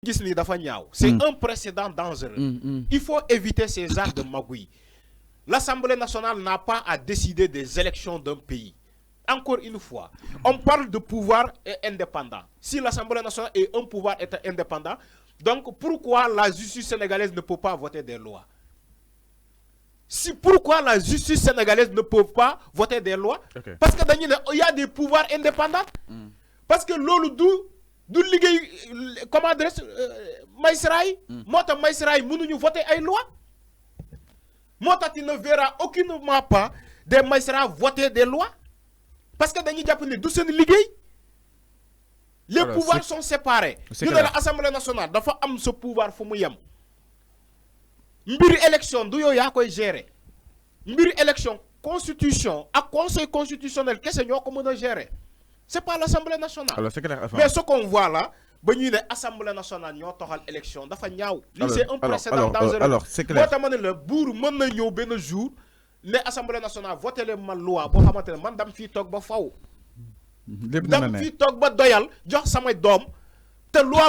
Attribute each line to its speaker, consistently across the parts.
Speaker 1: C'est un précédent dangereux. Il faut éviter ces genres de magouilles. L'Assemblée nationale n'a pas à décider des élections d'un pays. Encore une fois, on parle de pouvoir indépendant. Si l'Assemblée nationale est un pouvoir indépendant, donc pourquoi la justice sénégalaise ne peut pas voter des lois? Pourquoi la justice sénégalaise ne peut pas voter des lois? Parce qu'il y a des pouvoirs indépendants. Parce que l'Oludou, du ligue, comment adresse Maïsraï, Mota Maïsraï, nous voter une loi. Mota, tu ne verras aucunement pas des Maïsraï voter des lois. Parce que dans les Japonais, d'où c'est une ligue? Les pouvoirs sont séparés. L'Assemblée nationale doit avoir ce pouvoir. Mbiri élection, d'où il y a gérer. Mbiri élection, constitution, à conseil constitutionnel, qu'est-ce qu'on a gérer? C'est pas l'Assemblée nationale. Mais ce qu'on voit là, l'Assemblée nationale a une élection. C'est un précédent dangereux.
Speaker 2: Alors, c'est clair.
Speaker 1: Le bourg, un jour, l'Assemblée nationale vote les loi. Madame Fitok Bafao. Madame Fitok Badoyal, Jox Samay Dom. Te loi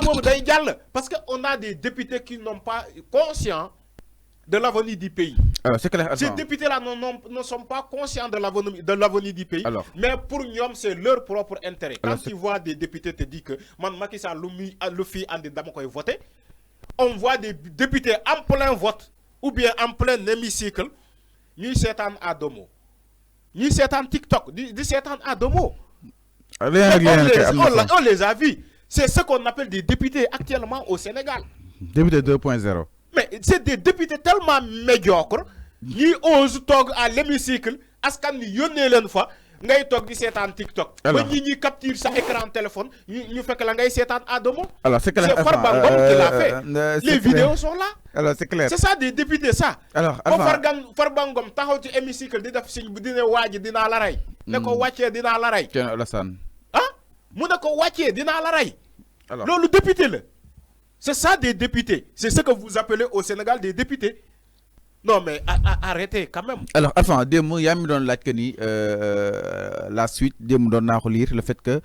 Speaker 1: parce qu'on a des députés qui n'ont pas conscience de l'avenir du pays. Ces députés-là ne sont pas conscients de l'avenir du pays, mais pour nous, c'est leur propre intérêt. Quand tu vois des députés te dire que Macky Sall le fait en voter, on voit des députés en plein vote ou bien en plein hémicycle, ni 7 ans à Domo, ni 7 ans TikTok, ni 7 ans à Domo. On les a vus. C'est ce qu'on appelle des députés actuellement au Sénégal.
Speaker 2: Député 2.0.
Speaker 1: Mais c'est des députés tellement médiocres, qui osent talk à l'hémicycle, à ce qu'on y ait fois, ngay tok di sétane TikTok. Ba ñi capture sa écran téléphone, ñu fekk la ngay sétane à Domo.
Speaker 2: Alors c'est clair.
Speaker 1: C'est Farba Ngom qui l'a fait. Les vidéos sont là.
Speaker 2: Alors c'est clair.
Speaker 1: C'est ça des députés ça.
Speaker 2: Alors
Speaker 1: Farba Ngom taxaw ci hémicycle di def signe bu dina waji dina la ray. Ne ko waccé dina la ray.
Speaker 2: Ken Alassane.
Speaker 1: Hein? Mu ne ko waccé dina la ray. Alors le député là. C'est ça des députés. C'est ce que vous appelez au Sénégal des députés. Non mais arrêtez quand même.
Speaker 2: Alors enfin, démb yaa mi doon laaj que ni la suite démb doon naa ko lire le fait que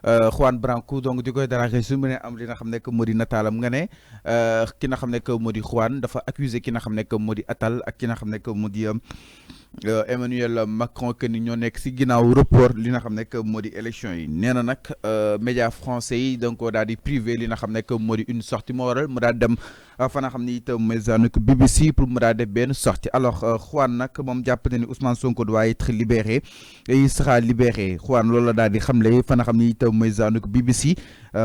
Speaker 2: Juan Branco donc di koy dara su mu ne am li nga xam ne que moo di nataalam nga ne ki nga xam ne que moo di Juan dafa accusé ki nga xam ne que moo di Attal ak ki nga xam ne que moo di Emmanuel Macron que ni ñoo nekk si ginnaaw report li nga xam ne que moo di élection yi nee na nag média français yi donc daal di privé li nga xam ne que moo di une sortie moo waral mu daal dem fa nga xam ne itam mooy BBC pour mu daal def benn sortie alors Juan nag moom jàpp na ni Ousmane Sonko doit être libéré et il sera libéré Juan loolu la daal di xamle fa nga xam ne itam mooy BBC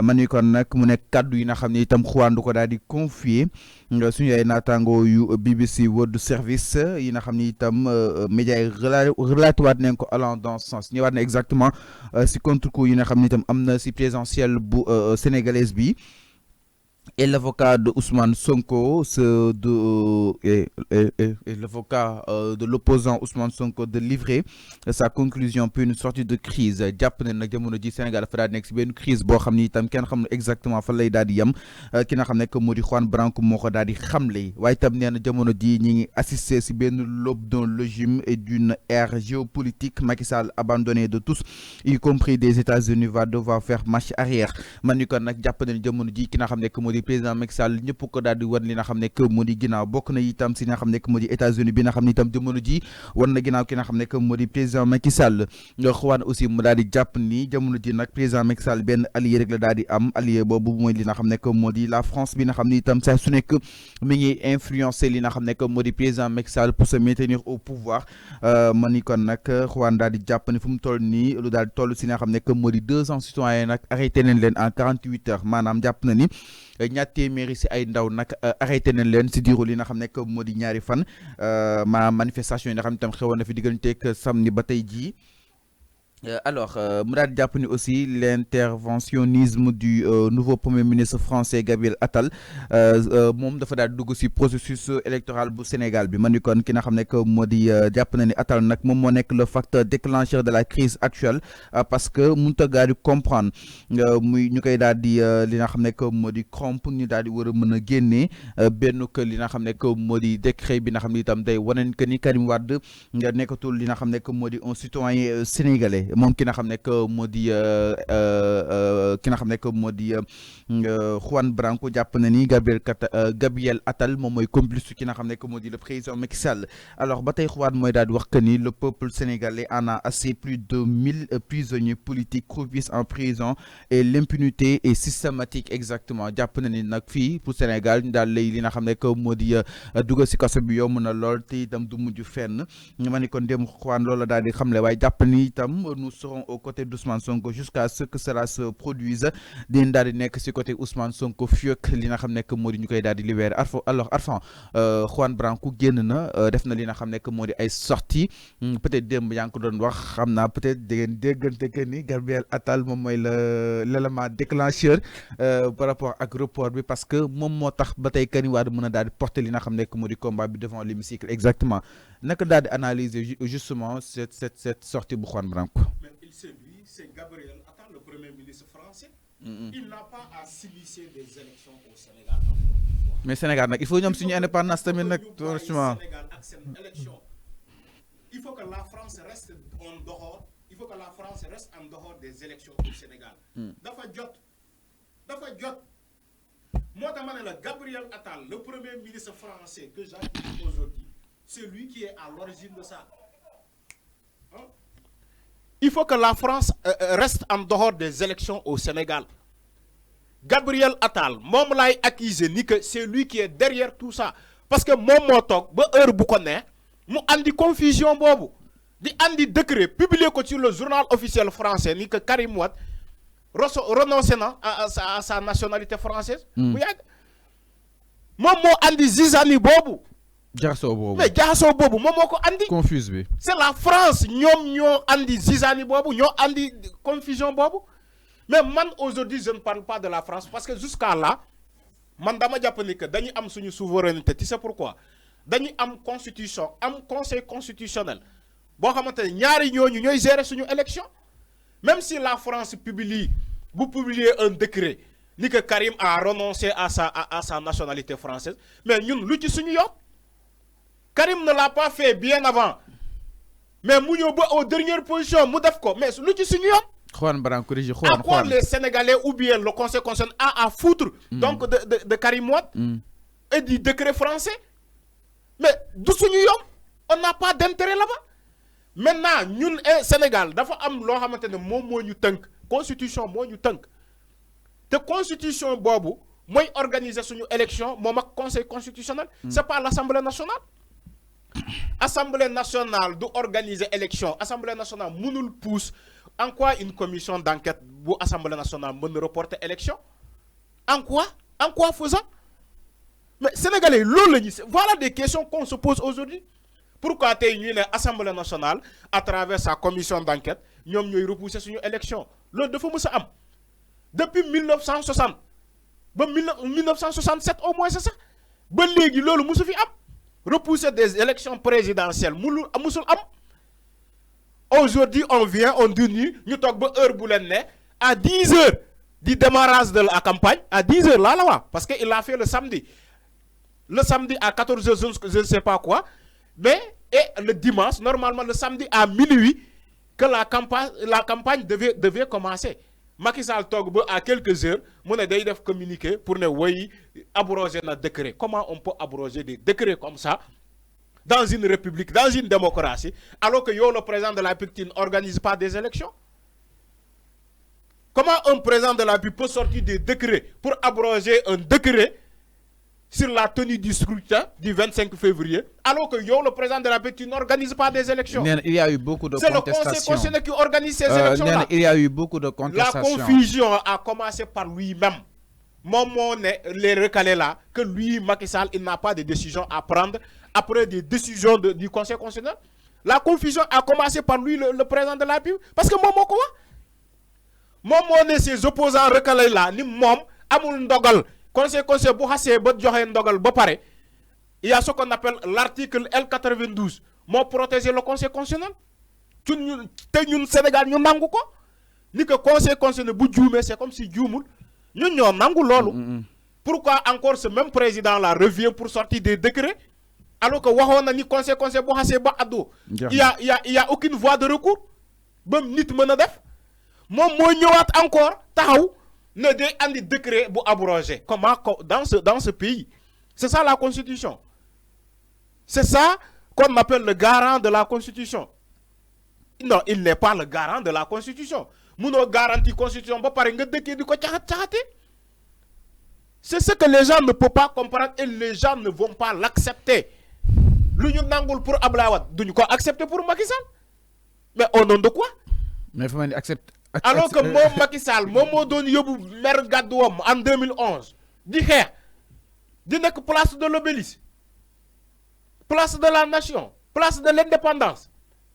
Speaker 2: man ni kon nag mu nekk kaddu yi nga xam ne itam Juan du ko daal di confier suñu ay naataango yu BBC World Service yi nga xam ne itam média yi relaté waat nañ ko allant dans ce sens ñëwaat na exactement si contre-coup yi nga xam ne itam am na si présidentielle bu sénégalaise bi. Et l'avocat de Ousmane Sonko, et l'avocat de l'opposant Ousmane Sonko de livrer sa conclusion pour une sortie de crise. Jàpp ne nag jamono ji Sénégal dafa daal di nekk si benn crise boo xam ni itam kenn xam exactement fan lay daal di yem ki nga xam ne que moo di Juan Branco moo ko daal di xamle waaye itam nee na jamono ji ñi ngi assister si benn l'aube d'un régime et d'une ère géopolitique. Macky Sall abandonné de tous y compris des États-Unis va devoir faire marche arrière man ni kon nag jàpp ne jamono ji ki nga xam ne que moo di président Macky Sall ñëpp ko daal di wan li nga xam ne que moo di ginnaaw bokk na itam si nga xam ne que moo di États-Unis bi nga xam ne itam jamono ji wan na ginnaaw ki nga xam ne que moo di président Macky Sall nga xawaan aussi mu daal di jàpp ni jamono ji nag président Macky Sall benn allié rek la daal di am allié boobu mooy li nga xam ne que moo di la France bi nga xam ne itam saa su nekk mi ngi influencer li nga xam ne que moo di président Macky Sall pour se maintenir au pouvoir man ni kon nag xawaan daal di jàpp ni fu mu toll nii lu daal di toll si nga xam ne que moo di 200 citoyens nag arrêté nañ leen en 48 heures maanaam jàpp na ni ñaar téeméeri si ay ndaw nag arrêté nañ leen si diiru li nga xam ne que moo di ñaari fan manifestation yi nga xam ne tam xewoon na fi digganteeg samedi ba tey jii. Alors mu daal di jàpp ni aussi l'interventionnisme du nouveau premier ministre français Gabriel Attal moom dafa daal dugg si processus électoral bu Sénégal bi man ni kon ki nga xam ne que moo di jàpp na ni Attal nag moom moo nekk le facteur déclencheur de la crise actuelle parce que mënut a daal di comprendre muy ñu koy daal di li nga xam ne que moo di corrompre ñu daal di war a mën a génnee benn que li nga xam ne que moo di décret bi nga xam ne itam day waneen que ni Karim Wade nga nekkatul li nga xam ne que moo di un citoyen sénégalais moom ki nga xam ne que moo di ki nga xam ne que moo di Juan Branco jàpp na ni Gabriel Attal moom mooy complice ki nga xam ne que moo di le président Macky Sall. Alors ba tey Juan mooy daal di wax que ni le peuple sénégalais en a assez, plus de 1000 prisonniers politiques croupissent en prison et l'impunité est systématique. Exactement jàpp na ni nag fii pour Sénégal ñu daal lay li nga xam ne que moo di dugal si kaso bi yomb na lool te itam du mujj fenn ma ni kon dem Juan loolu daal di xamle waaye jàpp ni itam nous serons aux côtés d'Ousmane Sonko jusqu'à ce que cela se produise dinañ daal di nekk si côté Ousmane Sonko fii ak li nga xam ne que moo di ñu koy daal di libérer alors Arfan Juan Branco génn na def na li nga xam ne que moo di ay sorties peut-être démb yaa ngi ko doon wax xam naa peut-être da ngeen déggante que ni Gabriel Attal moom mooy l'élément déclencheur par rapport ak report bi parce que moom moo tax ba tey Karim Wade mën a daal di porter li nga xam ne que moo di combat bi devant l'hémicycle exactement naka daal di analyser justement cette sortie bu Juan Branco.
Speaker 1: Mais il sait lui, c'est Gabriel Attal, le premier ministre français. Il n'a pas à s'immiscer des élections au Sénégal.
Speaker 2: Mais Sénégal nag il faut ñoom suñu indépendance tamit nag franchement.
Speaker 1: Il faut que la France reste en dehors. Il faut que la France reste en dehors des élections au Sénégal. Dafa jot. Moi, Gabriel Attal, le premier ministre français que j'accuse aujourd'hui, c'est lui qui est à l'origine de ça. Hein? Il faut que la France reste en dehors des élections au Sénégal. Gabriel Attal, mom lay accusé ni que c'est lui qui est derrière tout ça. Parce que mon motok, ba heure bu ko ne, mu andi confusion bobu. Di andi décret publié sur le journal officiel français ni que Karim Wade renonce à sa nationalité française. Mu yag. Mom mo andi zizani bobu.
Speaker 2: Jaxo bobu.
Speaker 1: Mais jaxo bobu mom moko andi.
Speaker 2: Confuse bi.
Speaker 1: C'est la France ñoo andi zizani bobu, ñoo andi confusion bobu. Mais man aujourd'hui je ne parle pas de la France parce que jusqu'à là man dama japp ni que dañu am suñu souveraineté. Tu sais pourquoi? Dañu am constitution, am conseil constitutionnel. Bo xamantene ñaari ñooñu ñoy gérer suñu élection. Même si la France publie un décret ni que Karim a renoncé à sa nationalité française, mais ñun lu ci suñu yoon. Karim ne l'a pas fait bien avant. Mais mu ñëw ba aux dernières positions mu def ko, mais lu ci suñu yoon.
Speaker 2: Juan Branco,
Speaker 1: à quoi les Sénégalais ou bien le Conseil constitutionnel a à foutre donc de Karim Wade et du décret français? Mais d'où on n'a pas d'intérêt là-bas. Maintenant, nous, Sénégal, dafa am lo xamantene mom mo ñu teunk constitution mo ñu teunk. Te constitution bobu moy organiser suñu élection mom ak Conseil constitutionnel, c'est pas l'Assemblée nationale. Assemblée nationale do organiser élection, Assemblée nationale mënul pousse. En quoi une commission d'enquête pour l'Assemblée nationale peut reporter l'élection? En quoi? En quoi faisant? Mais Sénégalais, voilà des questions qu'on se pose aujourd'hui. Pourquoi l'Assemblée nationale, à travers sa commission d'enquête, nous avons repoussé sur une élection? Depuis 1960, 1967 au moins, c'est ça. Repousser des élections présidentielles. Aujourd'hui, on vient, on dit, nous sommes à 10 heures du démarrage de la campagne, à 10 heures là, parce qu'il a fait le samedi. Le samedi à 14 heures, je ne sais pas quoi, mais et le dimanche, normalement le samedi à minuit, que la campagne devait commencer. Macky Sall Togbo à quelques heures, mon aide communiquer pour ne abroger notre décret. Comment on peut abroger des décrets comme ça? Dans une république, dans une démocratie, alors que le président de la République n'organise pas des élections? Comment un président de la République peut sortir des décrets pour abroger un décret sur la tenue du scrutin du 25 février, alors que le président de la République n'organise pas des élections?
Speaker 2: Il y a eu beaucoup de contestations.
Speaker 1: C'est le Conseil constitutionnel qui organise ces élections-là.
Speaker 2: Il y a eu beaucoup de contestations.
Speaker 1: La confusion a commencé par lui-même. Les recalés là, que lui, Macky Sall, il n'a pas de décision à prendre après des décisions du Conseil constitutionnel. La confusion a commencé par lui, le président de la République. Parce que ses opposants recalés là, ni mom, amul ndogal, Conseil constitutionnel, il y a ce qu'on appelle l'article L92, pour protéger le Conseil constitutionnel. Nous, Sénégal, nous n'avons pas. Ni que le Conseil constitutionnel, c'est comme si Djoumoul. Nous n'avons pas. Pourquoi encore ce même président là revient pour sortir des décrets? Alors que il n'y a aucune voie de recours. ba nit mën a def moom moo ñëwaat encore taxaw ne day andi décret bu abrogé comment dans ce pays c'est ça la constitution c'est ça qu'on appelle le garant de la constitution non il n'est pas le garant de la constitution munoo garantie constitution ba pare nga dëkkee di ko caxat-caxate c'est ce que les gens ne peuvent pas comprendre et les gens ne vont pas l'accepter lu ñu nangul pour Abdoulaye Wade duñu ko accepter pour Macky Sall mais au nom de quoi
Speaker 2: mais faut accepter
Speaker 1: alors que moom Macky Sall moom moo doon yóbbu mer gàdduwam en 2011 di xeex di nekk place de l'Obélisque place de la nation place de l'indépendance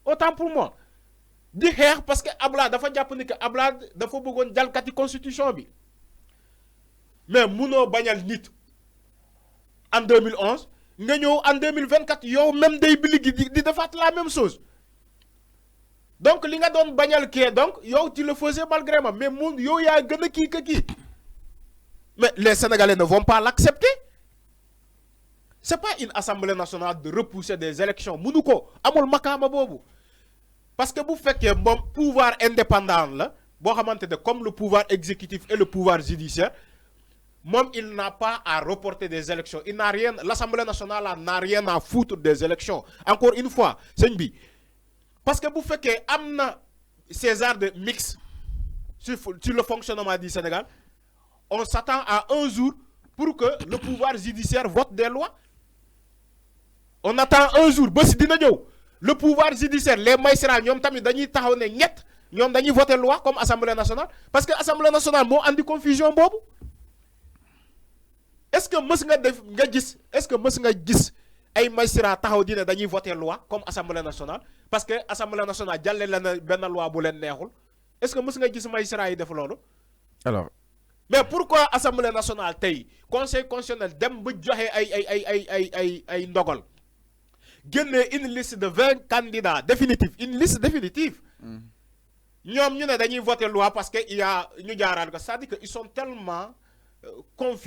Speaker 1: autant pour moi di xeex parce que Abdoulaye dafa jàpp ni que Abdoulaye dafa bëggoon jalkati constitution bi mais munoo bañal nit en 2011 nga ñëw en 2024 yow même day bi ligi di defaat la même chose donc li nga doon bañal kii donc yow tu le faisais malgré moi mais moom yow yaa gën a kii que kii mais les Sénégalais ne vont pas l'accepter c'est pas une assemblée nationale de repousser des élections munu ko amul makaama boobu parce que bu fekkee moom pouvoir indépendant la boo xamante ne comme le pouvoir exécutif et le pouvoir judiciaire moom il n'a pas à reporter des élections il n'a rien l'Assemblée nationale n'a rien à foutre des élections encore une fois sëñ bi parce que bu fekkee am na César de mix sur le fonctionnement du Sénégal on s'attend à un jour pour que le pouvoir judiciaire vote des lois on attend un jour ba si dina ñëw le pouvoir judiciaire les magistrats ñoom tamit dañuy taxaw ne ñett ñoom dañuy voter loi comme Assemblée nationale parce que Assemblée nationale moo andi confusion boobu est-ce que mës nga gis ay magistrats taxaw di ne dañuy voter loi comme Assemblée nationale parce que Assemblée nationale jàlle la na benn loi bu leen neexul est-ce que mës nga gis magistrats yi def loolu
Speaker 2: alors
Speaker 1: mais pourquoi Assemblée nationale tey conseil constitutionnel dem ba joxe ay ndogal génne une liste de 20 candidats définitifs une liste définitive ñoom ñu ne dañuy voter loi parce que il y a ñu jaaraan ko c'est-à-dire que ils sont tellement confus